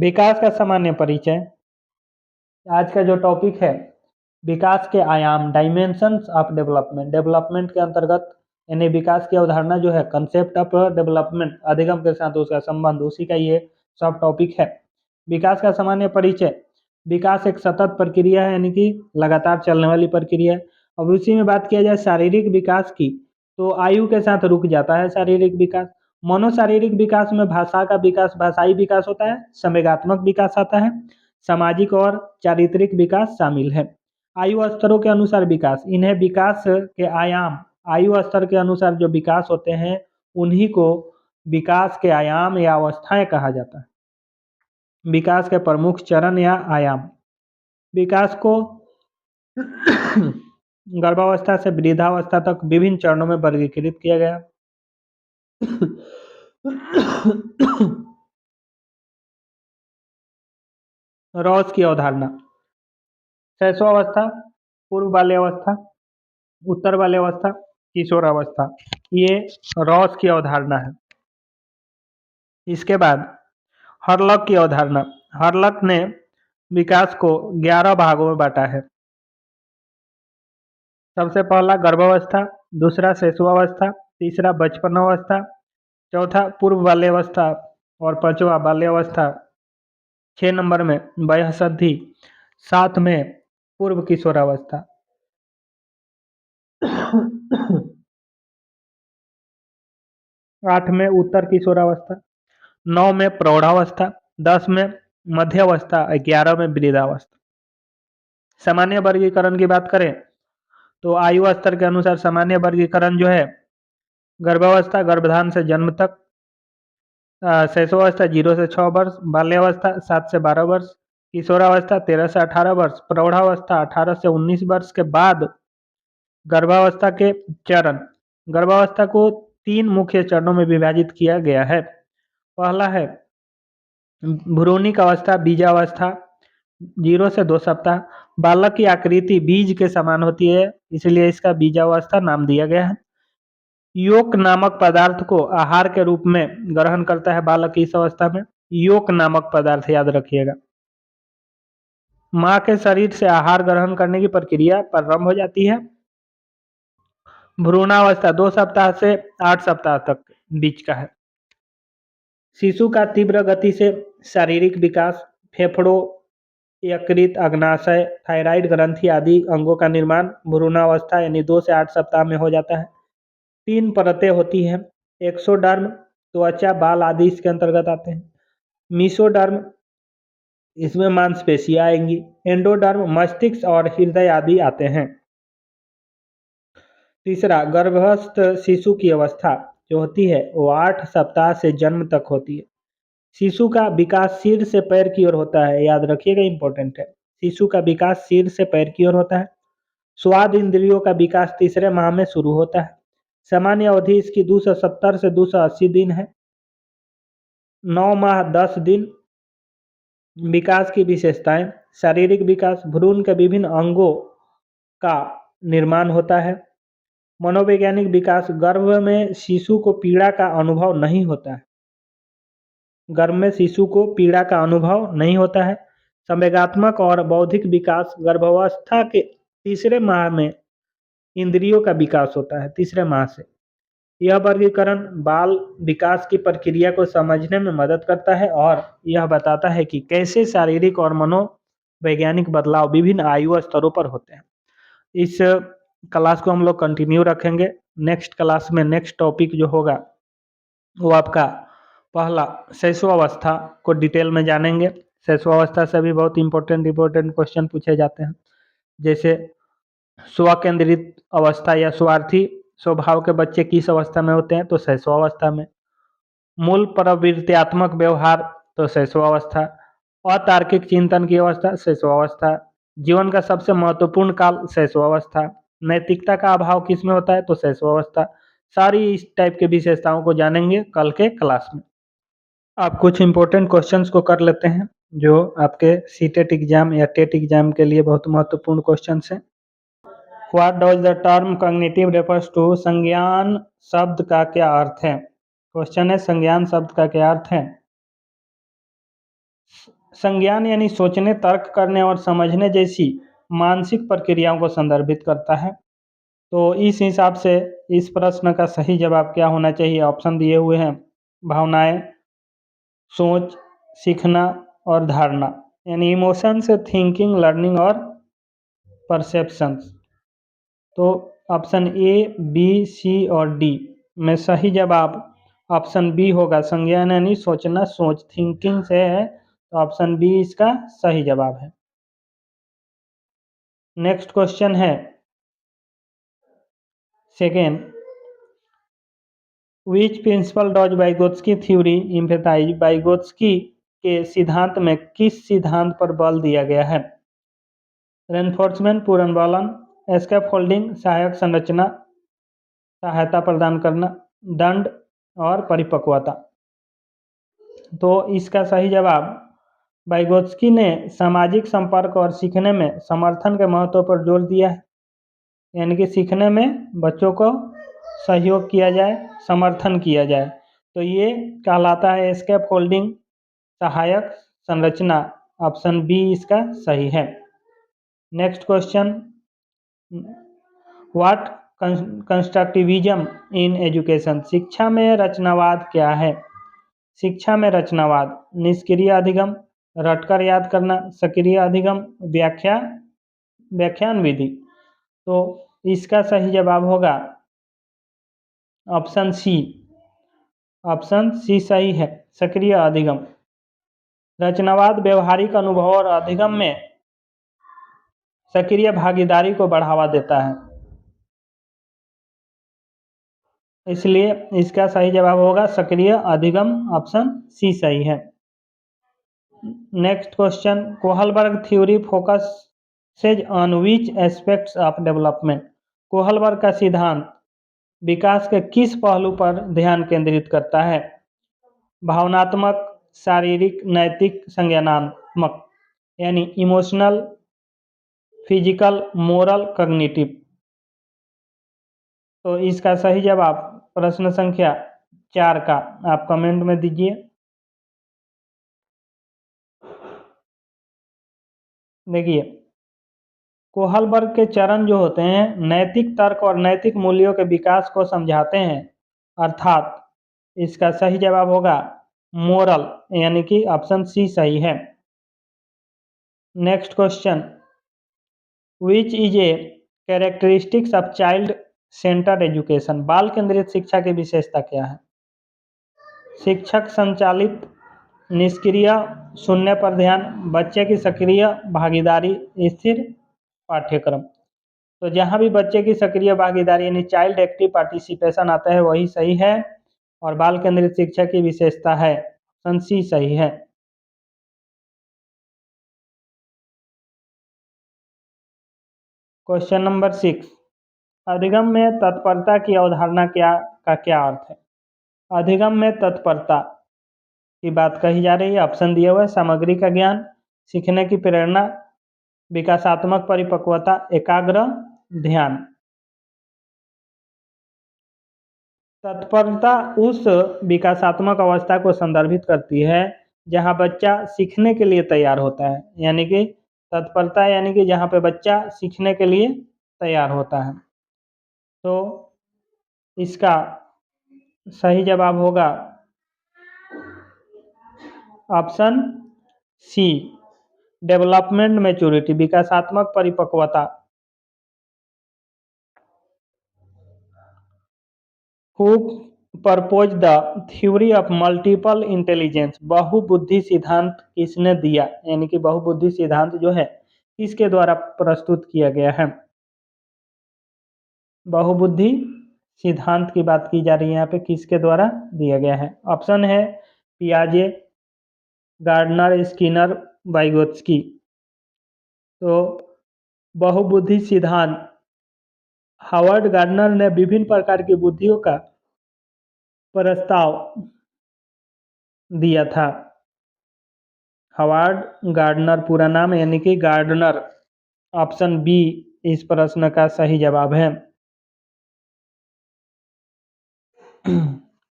विकास का सामान्य परिचय। आज का जो टॉपिक है, विकास के आयाम, डायमेंशंस ऑफ डेवलपमेंट। डेवलपमेंट के अंतर्गत यानी विकास की अवधारणा जो है, कंसेप्ट ऑफ डेवलपमेंट, अधिगम के साथ उसका संबंध, उसी का ये सब टॉपिक है। विकास का सामान्य परिचय। विकास एक सतत प्रक्रिया है, यानी कि लगातार चलने वाली प्रक्रिया है। अब उसी में बात किया जाए शारीरिक विकास की, तो आयु के साथ रुक जाता है शारीरिक विकास। मनोशारीरिक विकास में भाषा का विकास, भाषाई विकास होता है, संवेगात्मक विकास आता है, सामाजिक और चारित्रिक विकास शामिल है। आयु स्तरों के अनुसार विकास, इन्हें विकास के आयाम, आयु स्तर के अनुसार जो विकास होते हैं उन्हीं को विकास के आयाम या अवस्थाएं कहा जाता है। विकास के प्रमुख चरण या आयाम। विकास को गर्भावस्था से वृद्धावस्था तक विभिन्न चरणों में वर्गीकृत किया गया। रॉस की अवधारणा। शैशवावस्था, पूर्व बाल्यावस्था, उत्तर बाल्यावस्था, किशोरावस्था, ये रॉस की अवधारणा है। इसके बाद हर्लक की अवधारणा। हर्लक ने विकास को 11 भागों में बांटा है। सबसे पहला गर्भावस्था, दूसरा शैशवावस्था, तीसरा बचपनावस्था, चौथा पूर्व बाल्यावस्था और पांचवा बाल्यावस्था। 6 नंबर में वयःसिद्धि, 7 में पूर्व किशोरावस्था। 8 में उत्तर किशोरावस्था, 9 में प्रौढ़ावस्था, 10 में मध्यावस्था, 11 में वृद्धावस्था। सामान्य वर्गीकरण की बात करें तो आयु स्तर के अनुसार सामान्य वर्गीकरण जो है, गर्भावस्था गर्भधान से जन्म तक, शैशवावस्था 0 से 6 वर्ष, बाल्यावस्था 7 से 12 वर्ष, किशोरावस्था 13 से 18 वर्ष, प्रौढ़ावस्था 18 से 19 वर्ष के बाद गर्भावस्था के चरण। गर्भावस्था को 3 मुख्य चरणों में विभाजित किया गया है। पहला है भ्रूणिक अवस्था, बीजावस्था 0 से 2 सप्ताह। बालक की आकृति बीज के समान होती है, इसलिए इसका बीजावस्था नाम दिया गया है। योक नामक पदार्थ को आहार के रूप में ग्रहण करता है बालक इस अवस्था में। योक नामक पदार्थ याद रखिएगा। माँ के शरीर से आहार ग्रहण करने की प्रक्रिया प्रारंभ हो जाती है। भ्रूणावस्था 2 सप्ताह से 8 सप्ताह तक बीच का है। शिशु का तीव्र गति से शारीरिक विकास, फेफड़ों, यकृत, अग्नाशय, थायराइड ग्रंथि आदि अंगों का निर्माण भ्रूणावस्था यानी 2 से 8 सप्ताह में हो जाता है। 3 परतें होती हैं। एक्सोडर्म, त्वचा, बाल आदि इसके अंतर्गत आते हैं। मीसोडर्म, इसमें मांसपेशियां आएंगी। एंडोडर्म, मस्तिष्क और हृदय आदि आते हैं। तीसरा, गर्भस्थ शिशु की अवस्था जो होती है वो 8 सप्ताह से जन्म तक होती है। शिशु का विकास सिर से पैर की ओर होता है, याद रखिएगा, इंपॉर्टेंट है। शिशु का विकास सिर से पैर की ओर होता है। स्वाद इंद्रियों का विकास तीसरे माह में शुरू होता है। सामान्य अवधि इसकी 270 से 280 दिन है। 9 माह 10 दिन। विकास की विशेषताएं। शारीरिक विकास, भ्रूण के विभिन्न अंगों का निर्माण होता है। मनोवैज्ञानिक विकास, गर्भ में शिशु को पीड़ा का अनुभव नहीं होता है। गर्भ में शिशु को पीड़ा का अनुभव नहीं होता है। संवेगात्मक और बौद्धिक विकास, गर्भावस्था के तीसरे माह में इंद्रियों का विकास होता है, तीसरे माह से। यह वर्गीकरण बाल विकास की प्रक्रिया को समझने में मदद करता है और यह बताता है कि कैसे शारीरिक और मनोवैज्ञानिक बदलाव विभिन्न आयु स्तरों पर होते हैं। इस क्लास को हम लोग कंटिन्यू रखेंगे। नेक्स्ट क्लास में नेक्स्ट टॉपिक जो होगा वो आपका पहला शैशवावस्था को डिटेल में जानेंगे। शैशवावस्था से भी बहुत इंपॉर्टेंट क्वेश्चन पूछे जाते हैं, जैसे स्वकेंद्रित अवस्था या स्वार्थी स्वभाव के बच्चे किस अवस्था में होते हैं, तो शैशवावस्था में। मूल प्रवृत्त्यात्मक व्यवहार, तो शैशवावस्था। अतार्किक चिंतन की अवस्था, शैशवावस्था। जीवन का सबसे महत्वपूर्ण काल, शैशवावस्था। नैतिकता का अभाव किस में होता है, तो शैशवावस्था। सारी इस टाइप के विशेषताओं को जानेंगे कल के क्लास में। आप कुछ इंपॉर्टेंट क्वेश्चंस को कर लेते हैं जो आपके सीटेट एग्जाम या टेट एग्जाम के लिए बहुत महत्वपूर्ण क्वेश्चंस हैं। What does the term cognitive refers to? संज्ञान शब्द का क्या अर्थ है? क्वेश्चन है, संज्ञान शब्द का क्या अर्थ है? संज्ञान यानी सोचने, तर्क करने और समझने जैसी मानसिक प्रक्रियाओं को संदर्भित करता है। तो इस हिसाब से इस प्रश्न का सही जवाब क्या होना चाहिए? ऑप्शन दिए हुए हैं भावनाएं, सोच, सीखना और धारणा, यानी इमोशंस, थिंकिंग, लर्निंग और परसेप्शंस। तो ऑप्शन ए, बी, सी और डी में सही जवाब ऑप्शन बी होगा। संज्ञान यानी सोचना, सोच थिंकिंग से है, तो ऑप्शन बी इसका सही जवाब है। नेक्स्ट क्वेश्चन है second, which principle does Vygotsky theory emphasize? Vygotsky के सिद्धांत में किस सिद्धांत पर बल दिया गया है? रेनफोर्समेंट, पुनर्बलन, स्कैफोल्डिंग, सहायक संरचना, सहायता प्रदान करना, दंड और परिपक्वता। तो इसका सही जवाब, वाइगोत्स्की ने सामाजिक संपर्क और सीखने में समर्थन के महत्व पर जोर दिया है, यानी कि सीखने में बच्चों को सहयोग किया जाए, समर्थन किया जाए, तो ये कहलाता है स्कैफोल्डिंग, सहायक संरचना। ऑप्शन बी इसका सही है। Next question, what constructivism in education? शिक्षा में रचनावाद क्या है? शिक्षा में रचनावाद, निष्क्रिय अधिगम, रटकर याद करना, सक्रिय अधिगम, व्याख्यान विधि। तो इसका सही जवाब होगा ऑप्शन सी। ऑप्शन सी सही है, सक्रिय अधिगम। रचनावाद व्यवहारिक अनुभव और अधिगम में सक्रिय भागीदारी को बढ़ावा देता है, इसलिए इसका सही जवाब होगा सक्रिय अधिगम। ऑप्शन सी सही है। Next question, Kohlberg theory focuses on which aspects of development? Kohlberg का सिद्धांत विकास के किस पहलू पर ध्यान केंद्रित करता है? भावनात्मक, शारीरिक, नैतिक, संज्ञानात्मक, यानी इमोशनल, फिजिकल, मोरल, कॉग्निटिव। तो इसका सही जवाब प्रश्न संख्या 4 का आप कमेंट में दीजिए। देखिए, कोहलबर्ग के चरण जो होते हैं नैतिक तर्क और नैतिक मूल्यों के विकास को समझाते हैं, अर्थात इसका सही जवाब होगा मोरल, यानी कि ऑप्शन सी सही है। Next question, which is a characteristics of child centred education? बाल केंद्रित शिक्षा की विशेषता क्या है? शिक्षक संचालित, निष्क्रिय, शून्य पर ध्यान, बच्चे की सक्रिय भागीदारी, स्थिर पाठ्यक्रम। तो जहाँ भी बच्चे की सक्रिय भागीदारी यानी चाइल्ड एक्टिव पार्टिसिपेशन आता है वही सही है, और बाल केंद्रित शिक्षा की विशेषता है, ऑप्शन सी सही है। क्वेश्चन नंबर 6, अधिगम में तत्परता की अवधारणा क्या अर्थ है? अधिगम में तत्परता की बात कही जा रही है। ऑप्शन दिया हुआ है सामग्री का ज्ञान, सीखने की प्रेरणा, विकासात्मक परिपक्वता, एकाग्र ध्यान। तत्परता उस विकासात्मक अवस्था को संदर्भित करती है जहां बच्चा सीखने के लिए तैयार होता है, यानी कि तत्परता यानी कि जहां पे बच्चा सीखने के लिए तैयार होता है। तो इसका सही जवाब होगा ऑप्शन सी, डेवलपमेंट मैच्योरिटी, विकासात्मक परिपक्वता। Who propose the theory of multiple intelligence? बहुबुद्धि सिद्धांत किसने दिया, यानी कि बहुबुद्धि सिद्धांत जो है किसके द्वारा प्रस्तुत किया गया है? बहुबुद्धि सिद्धांत की बात की जा रही है यहाँ पे, किसके द्वारा दिया गया है? ऑप्शन है पियाजे, गार्डनर, स्किनर, वाइगोत्स्की। तो बहुबुद्धि सिद्धांत हावर्ड गार्डनर ने विभिन्न प्रकार की बुद्धियों का प्रस्ताव दिया था। हावर्ड गार्डनर पूरा नाम यानी कि गार्डनर। ऑप्शन बी इस प्रश्न का सही जवाब है।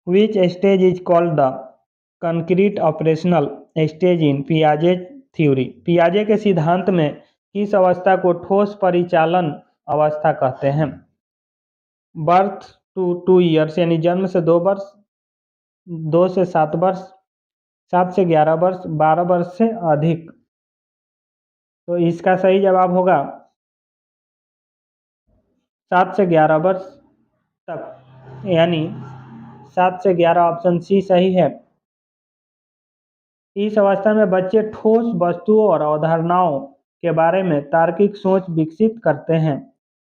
Which stage is called the concrete operational stage in पियाजे थ्योरी। पियाजे के सिद्धांत में किस अवस्था को ठोस परिचालन अवस्था कहते हैं? बर्थ टू 2 ईयर्स यानी जन्म से 2 वर्ष, 2 से 7 वर्ष, 7 से 11 वर्ष, 12 वर्ष से अधिक। तो इसका सही जवाब होगा 7 से 11 वर्ष तक, यानी 7 से 11 ऑप्शन सी सही है। इस अवस्था में बच्चे ठोस वस्तुओं और अवधारणाओं के बारे में तार्किक सोच विकसित करते हैं।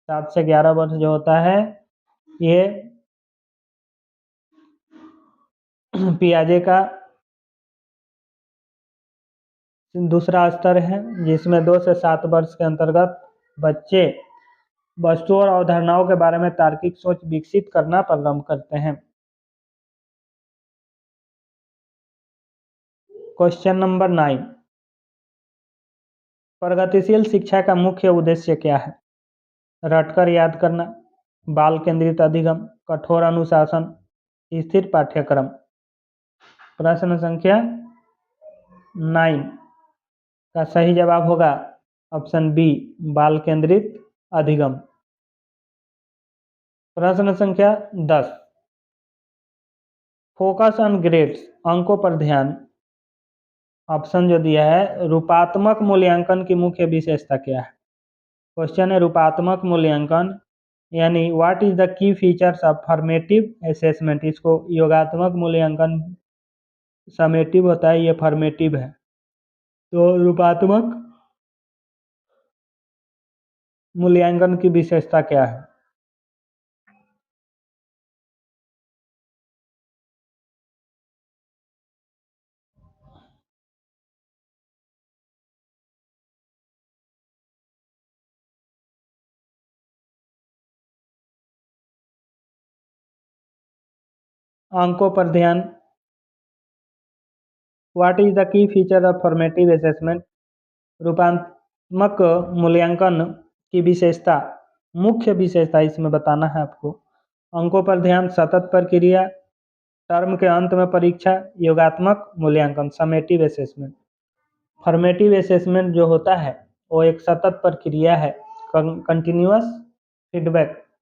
7 से 11 वर्ष जो होता है ये पियाजे का दूसरा स्तर है, जिसमें 2 से 7 वर्ष के अंतर्गत बच्चे वस्तुओं और अवधारणाओं के बारे में तार्किक सोच विकसित करना प्रारंभ करते हैं। क्वेश्चन नंबर 9, प्रगतिशील शिक्षा का मुख्य उद्देश्य क्या है? रटकर याद करना, बाल केंद्रित अधिगम, कठोर अनुशासन, स्थिर पाठ्यक्रम। प्रश्न संख्या 9 का सही जवाब होगा ऑप्शन बी, बाल केंद्रित अधिगम। प्रश्न संख्या 10, फोकस ऑन ग्रेड्स, अंकों पर ध्यान। ऑप्शन जो दिया है, रूपात्मक मूल्यांकन की मुख्य विशेषता क्या है? क्वेश्चन है रूपात्मक मूल्यांकन यानी what is the key features of formative assessment. इसको योगात्मक मूल्यांकन समेटिव होता है, ये फॉर्मेटिव है। तो रूपात्मक मूल्यांकन की विशेषता क्या है? अंकों पर ध्यान। What is the key feature of formative assessment. रूपात्मक मूल्यांकन की विशेषता, मुख्य विशेषता इसमें बताना है आपको। अंकों पर ध्यान, सतत प्रक्रिया, टर्म के अंत में परीक्षा, योगात्मक मूल्यांकन, समेटिव असेसमेंट। फॉर्मेटिव असेसमेंट जो होता है वो एक सतत प्रक्रिया है, कंटिन्यूअस फीडबैक